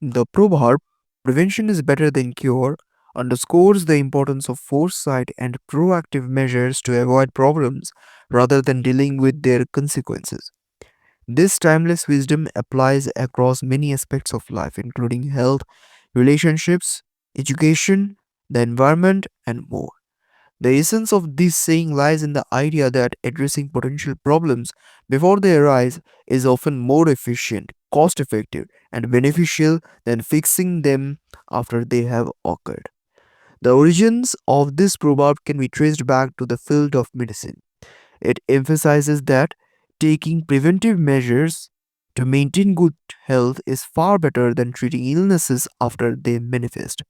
The proverb, prevention is better than cure, underscores the importance of foresight and proactive measures to avoid problems rather than dealing with their consequences. This timeless wisdom applies across many aspects of life, including health, relationships, education, the environment, and more. The essence of this saying lies in the idea that addressing potential problems before they arise is often more efficient, cost effective, and beneficial than fixing them after they have occurred. The origins of this proverb can be traced back to the field of medicine. It emphasizes that taking preventive measures to maintain good health is far better than treating illnesses after they manifest.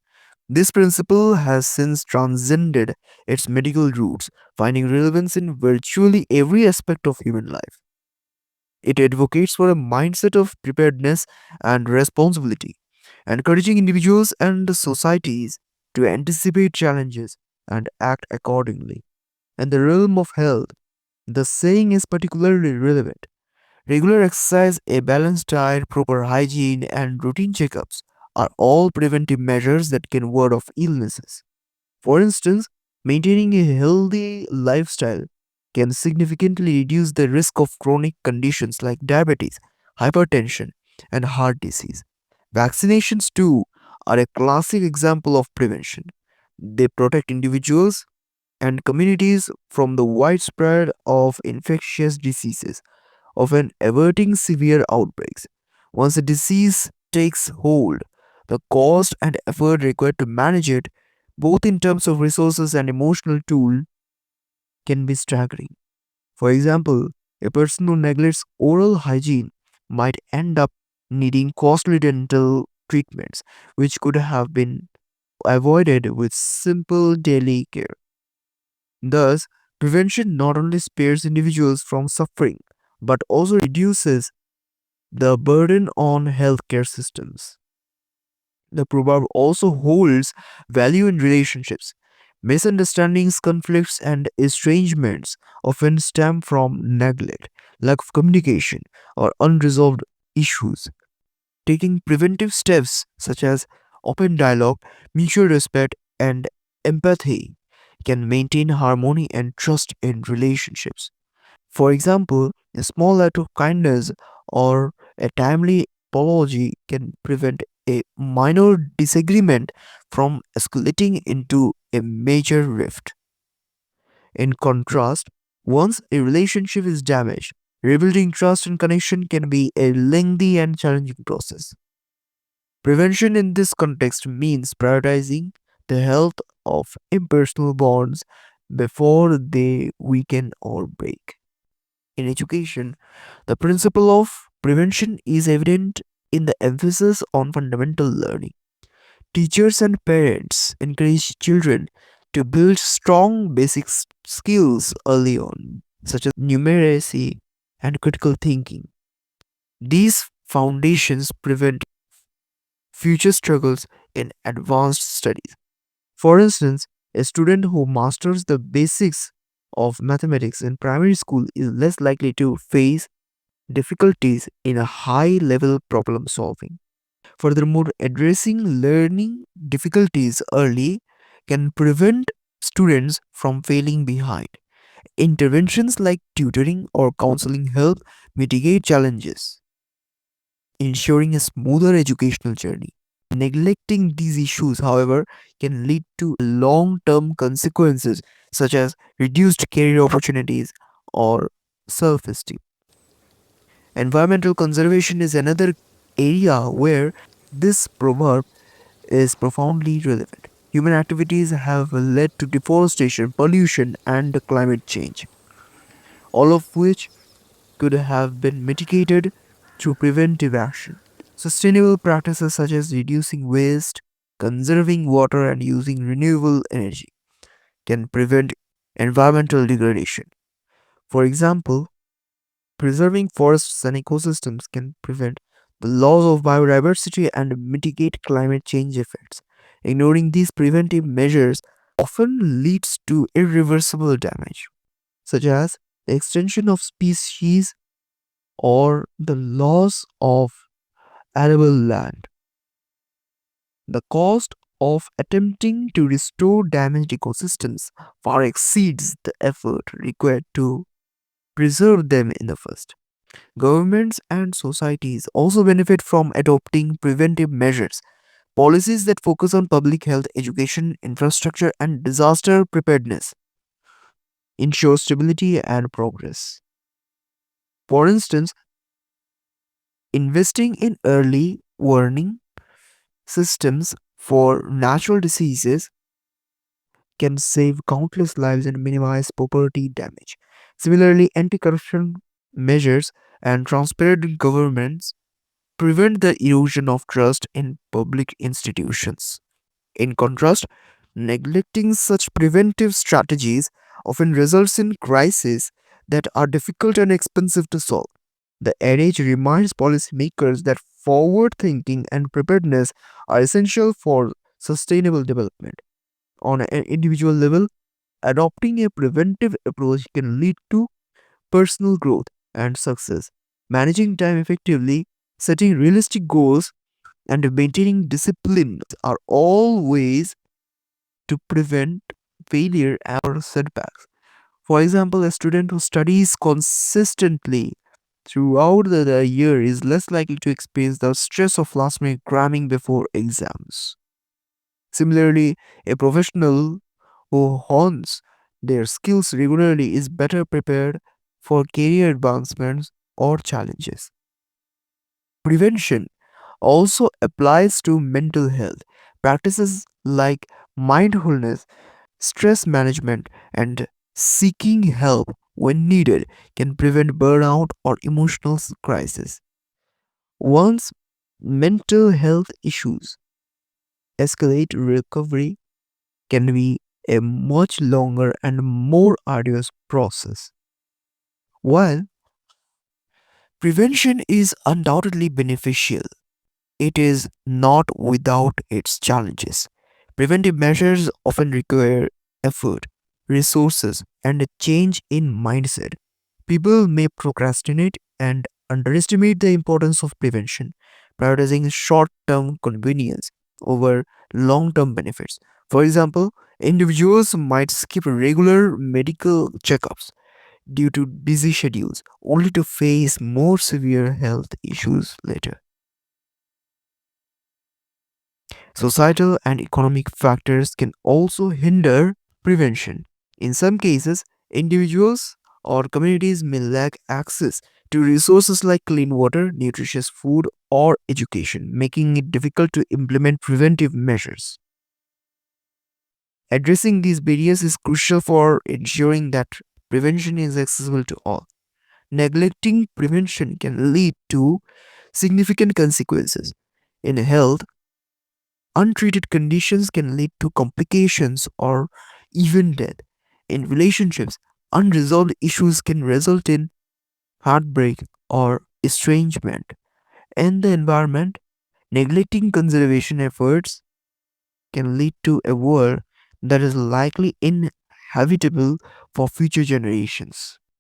This principle has since transcended its medical roots, finding relevance in virtually every aspect of human life. It advocates for a mindset of preparedness and responsibility, encouraging individuals and societies to anticipate challenges and act accordingly. In the realm of health, the saying is particularly relevant. Regular exercise, a balanced diet, proper hygiene, and routine checkups are all preventive measures that can ward off illnesses. For instance, maintaining a healthy lifestyle can significantly reduce the risk of chronic conditions like diabetes, hypertension, and heart disease. Vaccinations, too, are a classic example of prevention. They protect individuals and communities from the widespread of infectious diseases, often averting severe outbreaks. Once a disease takes hold, the cost and effort required to manage it, both in terms of resources and emotional toll, can be staggering. For example, a person who neglects oral hygiene might end up needing costly dental treatments, which could have been avoided with simple daily care. Thus, prevention not only spares individuals from suffering, but also reduces the burden on healthcare systems. The proverb also holds value in relationships. Misunderstandings, conflicts, and estrangements often stem from neglect, lack of communication, or unresolved issues. Taking preventive steps such as open dialogue, mutual respect, and empathy can maintain harmony and trust in relationships. For example, a small act of kindness or a timely apology can prevent a minor disagreement from escalating into a major rift. In contrast, once a relationship is damaged, rebuilding trust and connection can be a lengthy and challenging process. Prevention in this context means prioritizing the health of impersonal bonds before they weaken or break. In education, the principle of prevention is evident in the emphasis on fundamental learning. Teachers and parents encourage children to build strong basic skills early on, such as numeracy and critical thinking. These foundations prevent future struggles in advanced studies. For instance, a student who masters the basics of mathematics in primary school is less likely to face difficulties in a high level problem solving. Furthermore, addressing learning difficulties early can prevent students from failing behind. Interventions like tutoring or counseling help mitigate challenges, ensuring a smoother educational journey. Neglecting these issues, however, can lead to long term consequences such as reduced career opportunities or self esteem. Environmental conservation is another area where this proverb is profoundly relevant. Human activities have led to deforestation, pollution, and climate change, all of which could have been mitigated through preventive action. Sustainable practices such as reducing waste, conserving water, and using renewable energy can prevent environmental degradation. For example, preserving forests and ecosystems can prevent the loss of biodiversity and mitigate climate change effects. Ignoring these preventive measures often leads to irreversible damage, such as the extinction of species or the loss of arable land. The cost of attempting to restore damaged ecosystems far exceeds the effort required to preserve them in the first. Governments and societies also benefit from adopting preventive measures. Policies that focus on public health, education, infrastructure, and disaster preparedness ensure stability and progress. For instance, investing in early warning systems for natural diseases can save countless lives and minimize property damage. Similarly, anti corruption measures and transparent governments prevent the erosion of trust in public institutions. In contrast, neglecting such preventive strategies often results in crises that are difficult and expensive to solve. The adage reminds policymakers that forward thinking and preparedness are essential for sustainable development. On an individual level, adopting a preventive approach can lead to personal growth and success. Managing time effectively, setting realistic goals, and maintaining discipline are all ways to prevent failure or setbacks. For example, a student who studies consistently throughout the year is less likely to experience the stress of last minute cramming before exams. Similarly, a professional who hones their skills regularly is better prepared for career advancements or challenges. Prevention also applies to mental health. Practices like mindfulness, stress management, and seeking help when needed can prevent burnout or emotional crisis. Once mental health issues escalate, recovery can be a much longer and more arduous process. While prevention is undoubtedly beneficial, it is not without its challenges. Preventive measures often require effort, resources, and a change in mindset. People may procrastinate and underestimate the importance of prevention, prioritizing short term convenience over long term benefits. For example, individuals might skip regular medical checkups due to busy schedules, only to face more severe health issues later. Societal and economic factors can also hinder prevention. In some cases, individuals or communities may lack access to resources like clean water, nutritious food, or education, making it difficult to implement preventive measures. Addressing these barriers is crucial for ensuring that prevention is accessible to all. Neglecting prevention can lead to significant consequences. In health, untreated conditions can lead to complications or even death. In relationships, unresolved issues can result in heartbreak or estrangement. In the environment, neglecting conservation efforts can lead to a world that is likely inhabitable for future generations.